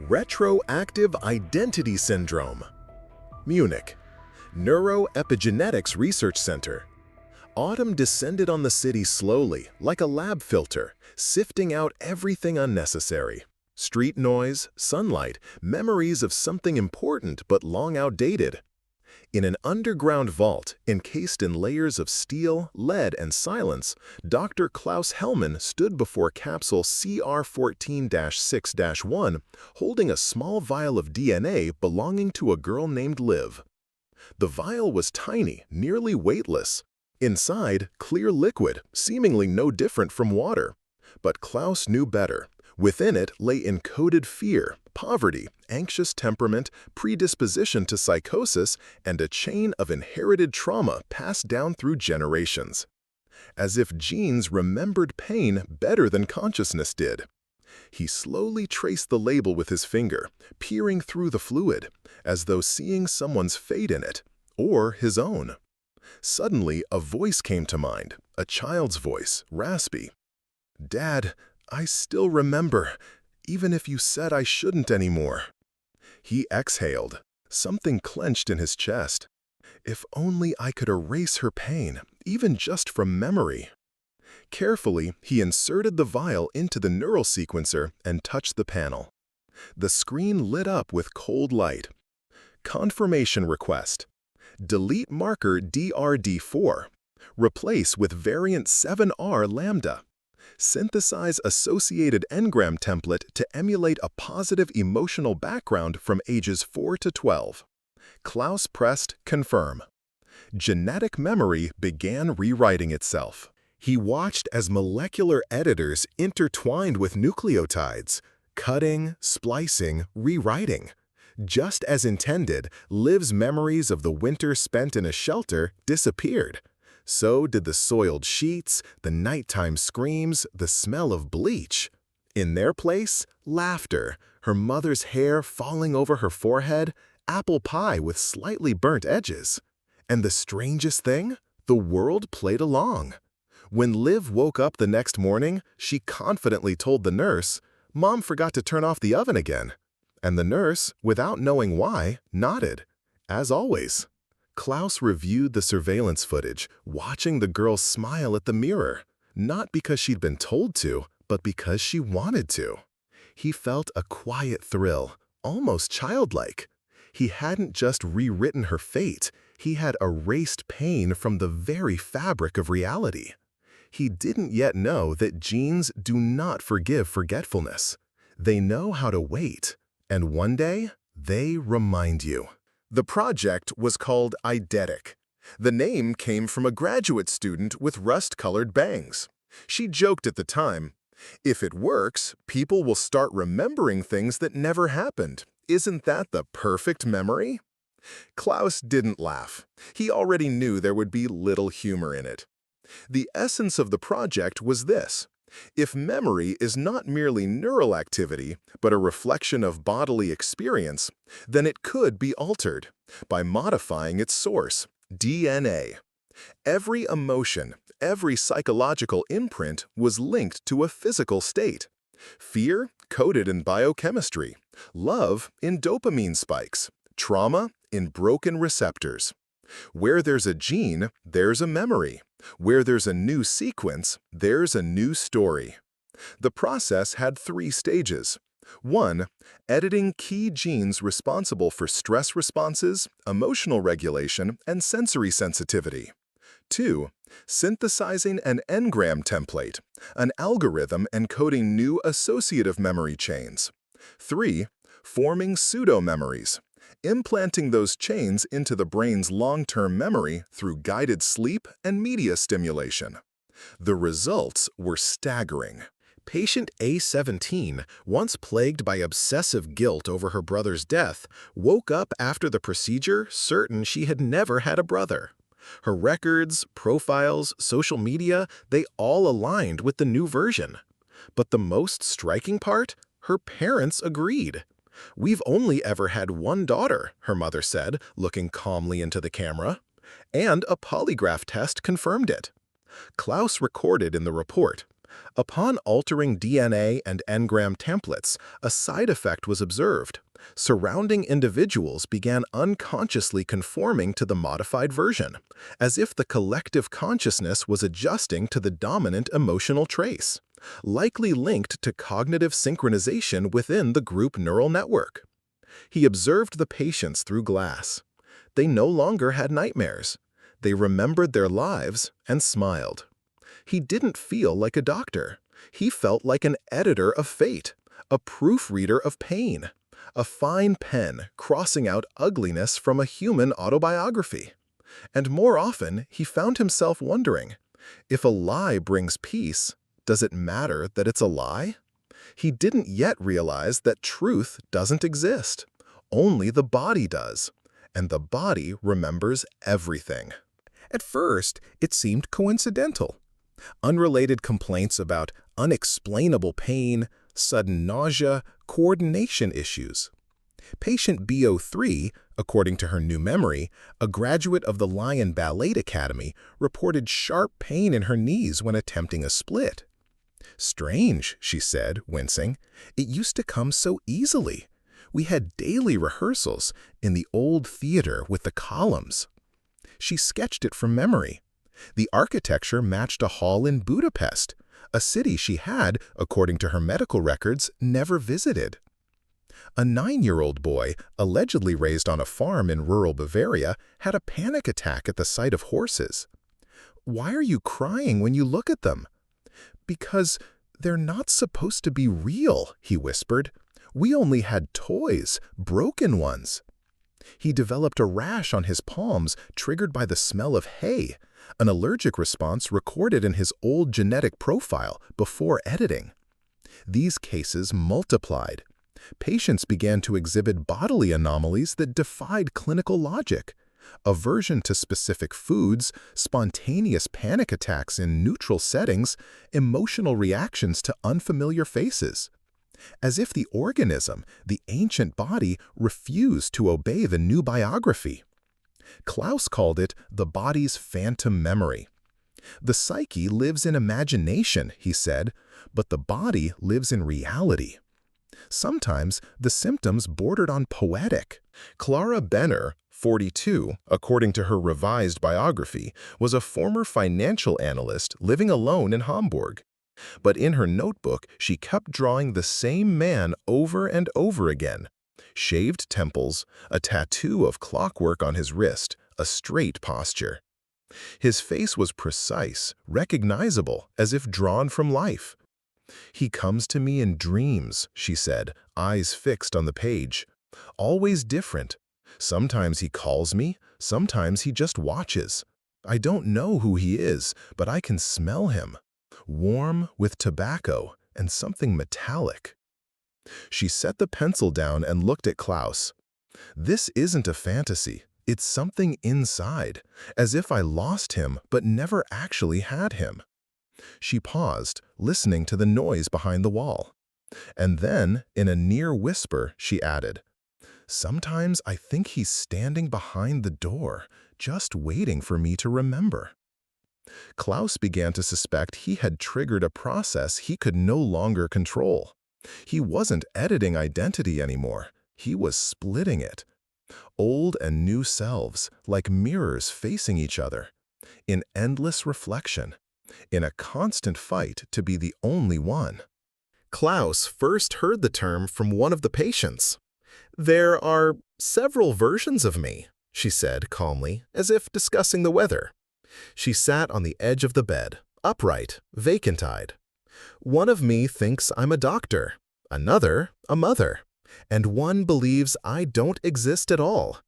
Retroactive Identity Syndrome. Munich, Neuroepigenetics Research Center. Autumn descended on the city slowly, like a lab filter, sifting out everything unnecessary. Street noise, sunlight, memories of something important but long outdated. In an underground vault, encased in layers of steel, lead, and silence, Dr. Klaus Hellmann stood before capsule CR14-6-1, holding a small vial of DNA belonging to a girl named Liv. The vial was tiny, nearly weightless. Inside, clear liquid, seemingly no different from water. But Klaus knew better. Within it lay encoded fear, poverty, anxious temperament, predisposition to psychosis, and a chain of inherited trauma passed down through generations. As if genes remembered pain better than consciousness did. He slowly traced the label with his finger, peering through the fluid, as though seeing someone's fate in it, or his own. Suddenly, a voice came to mind, a child's voice, raspy. "Dad, I still remember, even if you said I shouldn't anymore." He exhaled, something clenched in his chest. If only I could erase her pain, even just from memory. Carefully, he inserted the vial into the neural sequencer and touched the panel. The screen lit up with cold light. Confirmation request. Delete marker DRD4. Replace with variant 7R lambda. Synthesize associated engram template to emulate a positive emotional background from ages 4 to 12. Klaus pressed confirm. Genetic memory began rewriting itself. He watched as molecular editors intertwined with nucleotides, cutting, splicing, rewriting. Just as intended, Liv's memories of the winter spent in a shelter disappeared. So did the soiled sheets, the nighttime screams, the smell of bleach. In their place, laughter, her mother's hair falling over her forehead, apple pie with slightly burnt edges. And the strangest thing? The world played along. When Liv woke up the next morning, she confidently told the nurse, "Mom forgot to turn off the oven again." And the nurse, without knowing why, nodded. As always. Klaus reviewed the surveillance footage, watching the girl smile at the mirror, not because she'd been told to, but because she wanted to. He felt a quiet thrill, almost childlike. He hadn't just rewritten her fate, he had erased pain from the very fabric of reality. He didn't yet know that genes do not forgive forgetfulness. They know how to wait, and one day, they remind you. The project was called Eidetic. The name came from a graduate student with rust-colored bangs. She joked at the time, "If it works, people will start remembering things that never happened. Isn't that the perfect memory?" Klaus didn't laugh. He already knew there would be little humor in it. The essence of the project was this. If memory is not merely neural activity, but a reflection of bodily experience, then it could be altered by modifying its source, DNA. Every emotion, every psychological imprint was linked to a physical state. Fear, coded in biochemistry. Love, in dopamine spikes. Trauma, in broken receptors. Where there's a gene, there's a memory. Where there's a new sequence, there's a new story. The process had 3 stages. 1. Editing key genes responsible for stress responses, emotional regulation, and sensory sensitivity. 2. Synthesizing an engram template, an algorithm encoding new associative memory chains. 3. Forming pseudo-memories. Implanting those chains into the brain's long-term memory through guided sleep and media stimulation. The results were staggering. Patient A17, once plagued by obsessive guilt over her brother's death, woke up after the procedure certain she had never had a brother. Her records, profiles, social media, they all aligned with the new version. But the most striking part? Her parents agreed. "We've only ever had one daughter," her mother said, looking calmly into the camera. And a polygraph test confirmed it. Klaus recorded in the report, Upon altering DNA and engram templates, a side effect was observed. Surrounding individuals began unconsciously conforming to the modified version, as if the collective consciousness was adjusting to the dominant emotional trace, likely linked to cognitive synchronization within the group neural network. He observed the patients through glass. They no longer had nightmares. They remembered their lives and smiled. He didn't feel like a doctor. He felt like an editor of fate, a proofreader of pain, a fine pen crossing out ugliness from a human autobiography. And more often, he found himself wondering, if a lie brings peace, does it matter that it's a lie? He didn't yet realize that truth doesn't exist. Only the body does. And the body remembers everything. At first, it seemed coincidental. Unrelated complaints about unexplainable pain, sudden nausea, coordination issues. Patient B03, according to her new memory, a graduate of the Lion Ballet Academy, reported sharp pain in her knees when attempting a split. "Strange," she said, wincing. "It used to come so easily. We had daily rehearsals in the old theater with the columns." She sketched it from memory. The architecture matched a hall in Budapest, a city she had, according to her medical records, never visited. A 9-year-old boy, allegedly raised on a farm in rural Bavaria, had a panic attack at the sight of horses. "Why are you crying when you look at them?" "Because they're not supposed to be real," he whispered. "We only had toys, broken ones." He developed a rash on his palms triggered by the smell of hay, an allergic response recorded in his old genetic profile before editing. These cases multiplied. Patients began to exhibit bodily anomalies that defied clinical logic. Aversion to specific foods, spontaneous panic attacks in neutral settings, emotional reactions to unfamiliar faces. As if the organism, the ancient body, refused to obey the new biography. Klaus called it the body's phantom memory. "The psyche lives in imagination," he said, "but the body lives in reality." Sometimes the symptoms bordered on poetic. Clara Benner, 42, according to her revised biography, was a former financial analyst living alone in Hamburg. But in her notebook, she kept drawing the same man over and over again. Shaved temples, a tattoo of clockwork on his wrist, a straight posture. His face was precise, recognizable, as if drawn from life. "He comes to me in dreams," she said, eyes fixed on the page. "Always different. Sometimes he calls me, sometimes he just watches. I don't know who he is, but I can smell him. Warm, with tobacco, and something metallic." She set the pencil down and looked at Klaus. "This isn't a fantasy. It's something inside, as if I lost him but never actually had him." She paused, listening to the noise behind the wall. And then, in a near whisper, she added, "Sometimes I think he's standing behind the door, just waiting for me to remember." Klaus began to suspect he had triggered a process he could no longer control. He wasn't editing identity anymore. He was splitting it. Old and new selves, like mirrors facing each other, in endless reflection, in a constant fight to be the only one. Klaus first heard the term from one of the patients. "There are several versions of me," she said calmly, as if discussing the weather. She sat on the edge of the bed, upright, vacant-eyed. "One of me thinks I'm a doctor, another a mother, and one believes I don't exist at all."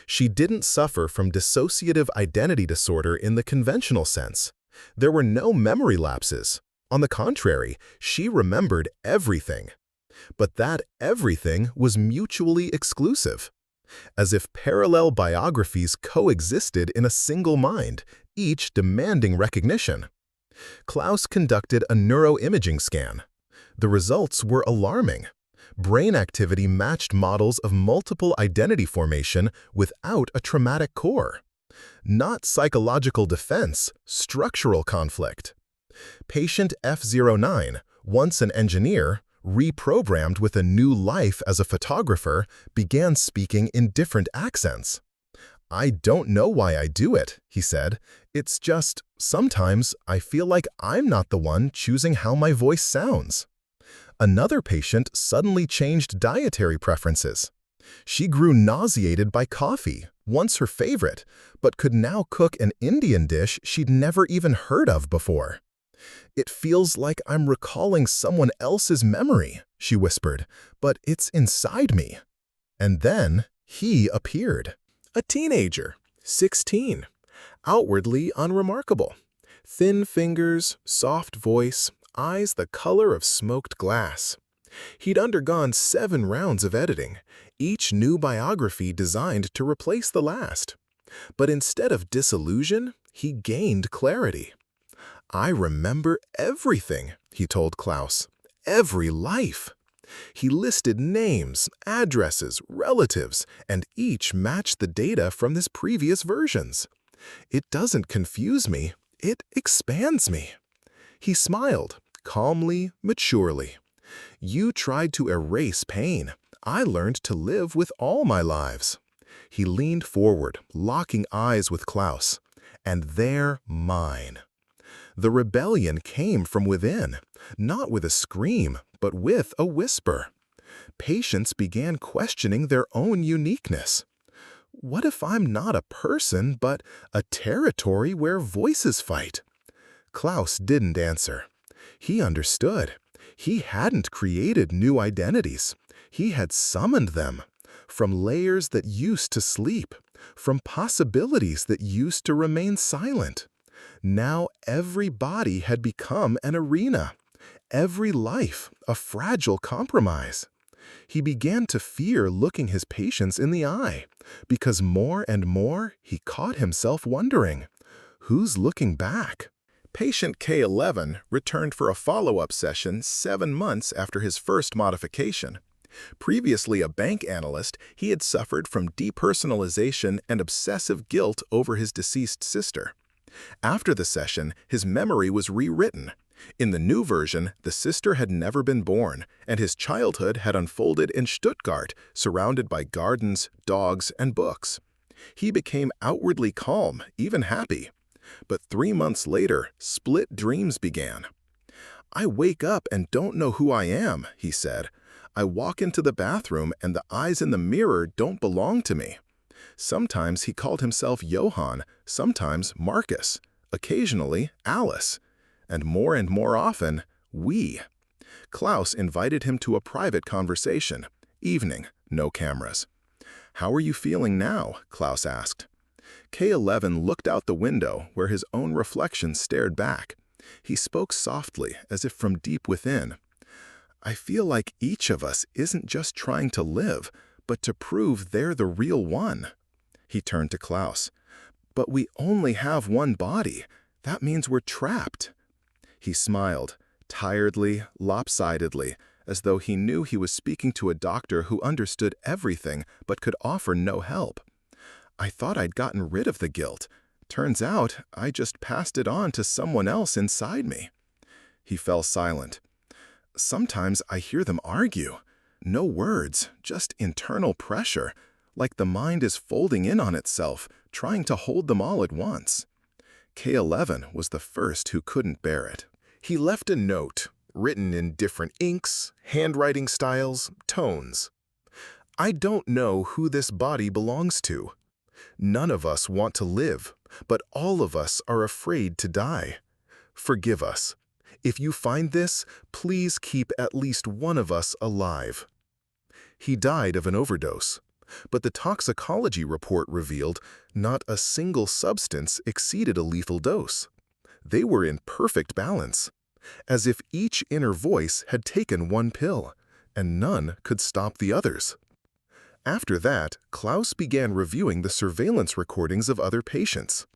She didn't suffer from dissociative identity disorder in the conventional sense. There were no memory lapses. On the contrary, she remembered everything. But that everything was mutually exclusive. As if parallel biographies coexisted in a single mind, each demanding recognition. Klaus conducted a neuroimaging scan. The results were alarming. Brain activity matched models of multiple identity formation without a traumatic core. Not psychological defense, structural conflict. Patient F09, once an engineer, reprogrammed with a new life as a photographer, began speaking in different accents. "I don't know why I do it," he said. "It's just, sometimes I feel like I'm not the one choosing how my voice sounds." Another patient suddenly changed dietary preferences. She grew nauseated by coffee, once her favorite, but could now cook an Indian dish she'd never even heard of before. "It feels like I'm recalling someone else's memory," she whispered, "but it's inside me." And then he appeared. A teenager, 16, outwardly unremarkable. Thin fingers, soft voice, eyes the color of smoked glass. He'd undergone 7 rounds of editing, each new biography designed to replace the last. But instead of disillusion, he gained clarity. "I remember everything," he told Klaus. "Every life." He listed names, addresses, relatives, and each matched the data from his previous versions. "It doesn't confuse me, it expands me." He smiled, calmly, maturely. "You tried to erase pain. I learned to live with all my lives." He leaned forward, locking eyes with Klaus. "And they're mine." The rebellion came from within, not with a scream, but with a whisper. Patients began questioning their own uniqueness. "What if I'm not a person, but a territory where voices fight?" Klaus didn't answer. He understood. He hadn't created new identities. He had summoned them, from layers that used to sleep, from possibilities that used to remain silent. Now every body had become an arena, every life a fragile compromise. He began to fear looking his patients in the eye, because more and more he caught himself wondering, who's looking back? Patient K11 returned for a follow-up session 7 months after his first modification. Previously a bank analyst, he had suffered from depersonalization and obsessive guilt over his deceased sister. After the session, his memory was rewritten. In the new version, the sister had never been born, and his childhood had unfolded in Stuttgart, surrounded by gardens, dogs, and books. He became outwardly calm, even happy. But 3 months later, split dreams began. "I wake up and don't know who I am," he said. "I walk into the bathroom and the eyes in the mirror don't belong to me." Sometimes he called himself Johann, sometimes Marcus, occasionally Alice, and more often, we. Klaus invited him to a private conversation. Evening, no cameras. "How are you feeling now?" Klaus asked. K11 looked out the window where his own reflection stared back. He spoke softly, as if from deep within. "I feel like each of us isn't just trying to live, but to prove they're the real one." He turned to Klaus. "But we only have one body. That means we're trapped." He smiled, tiredly, lopsidedly, as though he knew he was speaking to a doctor who understood everything but could offer no help. "I thought I'd gotten rid of the guilt. Turns out I just passed it on to someone else inside me." He fell silent. "Sometimes I hear them argue. No words, just internal pressure, like the mind is folding in on itself, trying to hold them all at once." K11 was the first who couldn't bear it. He left a note, written in different inks, handwriting styles, tones. "I don't know who this body belongs to. None of us want to live, but all of us are afraid to die. Forgive us. If you find this, please keep at least one of us alive." He died of an overdose, but the toxicology report revealed not a single substance exceeded a lethal dose. They were in perfect balance, as if each inner voice had taken one pill, and none could stop the others. After that, Klaus began reviewing the surveillance recordings of other patients.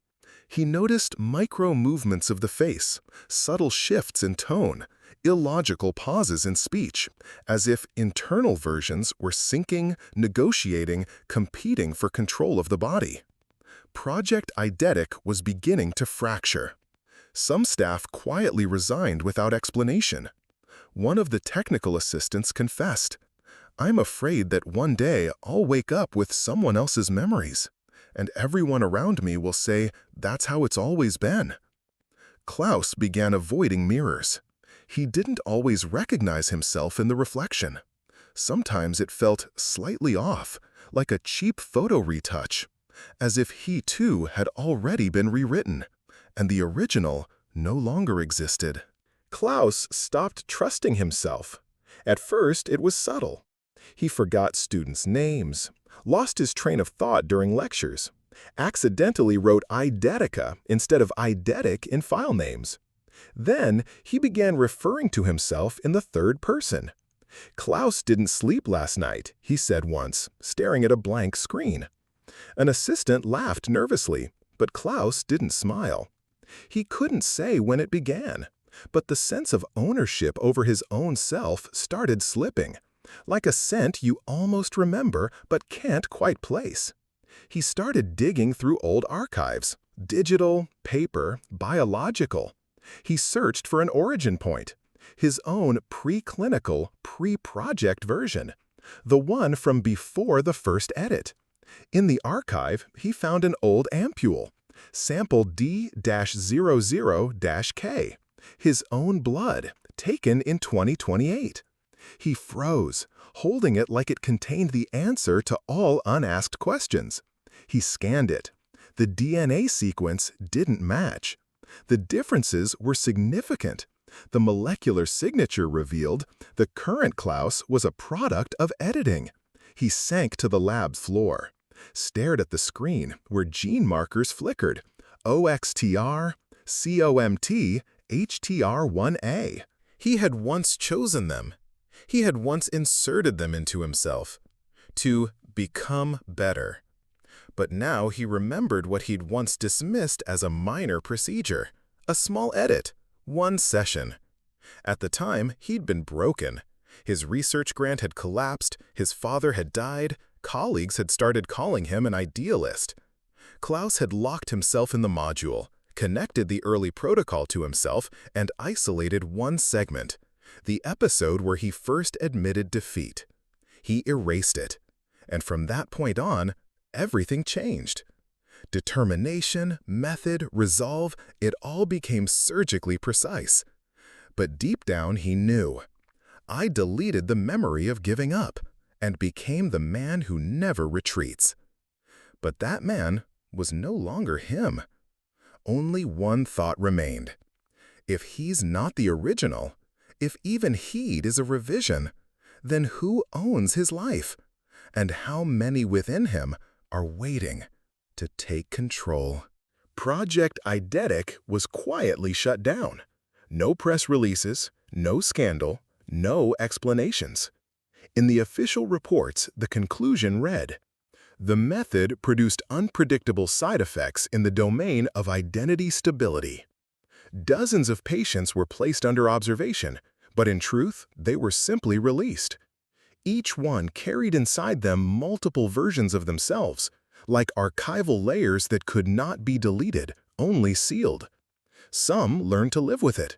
He noticed micro movements of the face, subtle shifts in tone, illogical pauses in speech, as if internal versions were syncing, negotiating, competing for control of the body. Project Eidetic was beginning to fracture. Some staff quietly resigned without explanation. One of the technical assistants confessed, "I'm afraid that one day I'll wake up with someone else's memories, and everyone around me will say that's how it's always been." Klaus began avoiding mirrors. He didn't always recognize himself in the reflection. Sometimes it felt slightly off, like a cheap photo retouch, as if he too had already been rewritten, and the original no longer existed. Klaus stopped trusting himself. At first, it was subtle. He forgot students' names, lost his train of thought during lectures, accidentally wrote eidetica instead of eidetic in file names. Then, he began referring to himself in the third person. "Klaus didn't sleep last night," he said once, staring at a blank screen. An assistant laughed nervously, but Klaus didn't smile. He couldn't say when it began, but the sense of ownership over his own self started slipping, like a scent you almost remember but can't quite place. He started digging through old archives, digital, paper, biological. He searched for an origin point, his own preclinical, pre-project version, the one from before the first edit. In the archive, he found an old ampule, sample D-00-K, his own blood, taken in 2028. He froze, holding it like it contained the answer to all unasked questions. He scanned it. The DNA sequence didn't match. The differences were significant. The molecular signature revealed the current Klaus was a product of editing. He sank to the lab floor, stared at the screen where gene markers flickered, OXTR, COMT, HTR1A. He had once chosen them. He had once inserted them into himself to become better. But now he remembered what he'd once dismissed as a minor procedure, a small edit, one session. At the time, he'd been broken. His research grant had collapsed, his father had died, colleagues had started calling him an idealist. Klaus had locked himself in the module, connected the early protocol to himself, and isolated one segment, the episode where he first admitted defeat. He erased it, and from that point on, everything changed. Determination, method, resolve, it all became surgically precise. But deep down he knew. I deleted the memory of giving up and became the man who never retreats. But that man was no longer him. Only one thought remained. If he's not the original, if even he is a revision, then who owns his life? And how many within him are waiting to take control? Project Eidetic was quietly shut down. No press releases, no scandal, no explanations. In the official reports, the conclusion read, "The method produced unpredictable side effects in the domain of identity stability." Dozens of patients were placed under observation, but in truth, they were simply released. Each one carried inside them multiple versions of themselves, like archival layers that could not be deleted, only sealed. Some learned to live with it.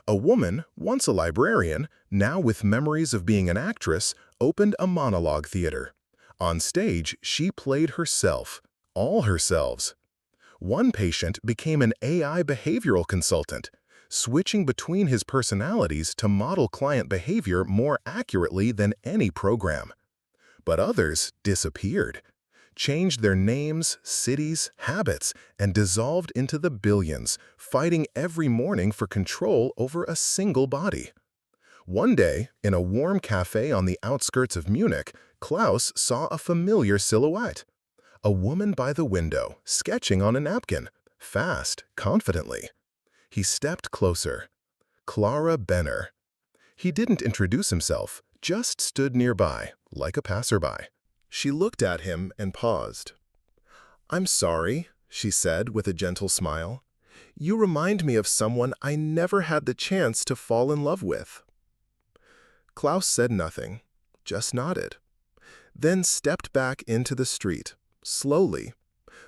A woman, once a librarian, now with memories of being an actress, opened a monologue theater. On stage, she played herself, all herselves. One patient became an AI behavioral consultant, switching between his personalities to model client behavior more accurately than any program. But others disappeared, changed their names, cities, habits, and dissolved into the billions, fighting every morning for control over a single body. One day, in a warm cafe on the outskirts of Munich, Klaus saw a familiar silhouette. A woman by the window, sketching on a napkin, fast, confidently. He stepped closer. Clara Benner. He didn't introduce himself, just stood nearby, like a passerby. She looked at him and paused. "I'm sorry," she said with a gentle smile. "You remind me of someone I never had the chance to fall in love with." Klaus said nothing, just nodded, then stepped back into the street, slowly.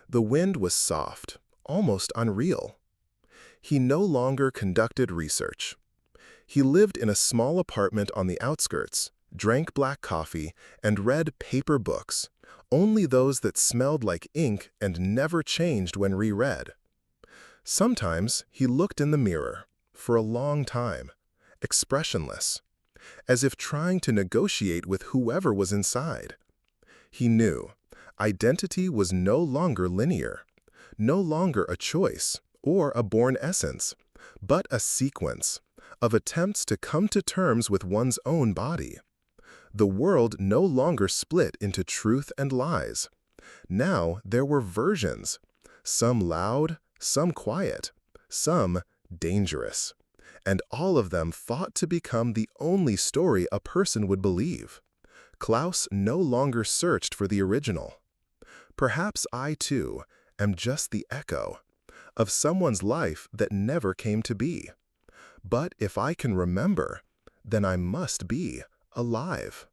The wind was soft, almost unreal. He no longer conducted research. He lived in a small apartment on the outskirts, drank black coffee, and read paper books, only those that smelled like ink and never changed when reread. Sometimes he looked in the mirror, for a long time, expressionless, as if trying to negotiate with whoever was inside. He knew identity was no longer linear, no longer a choice or a born essence, but a sequence of attempts to come to terms with one's own body. The world no longer split into truth and lies. Now there were versions, some loud, some quiet, some dangerous, and all of them thought to become the only story a person would believe. Klaus no longer searched for the original. Perhaps I, too, am just the echo of someone's life that never came to be. But if I can remember, then I must be alive.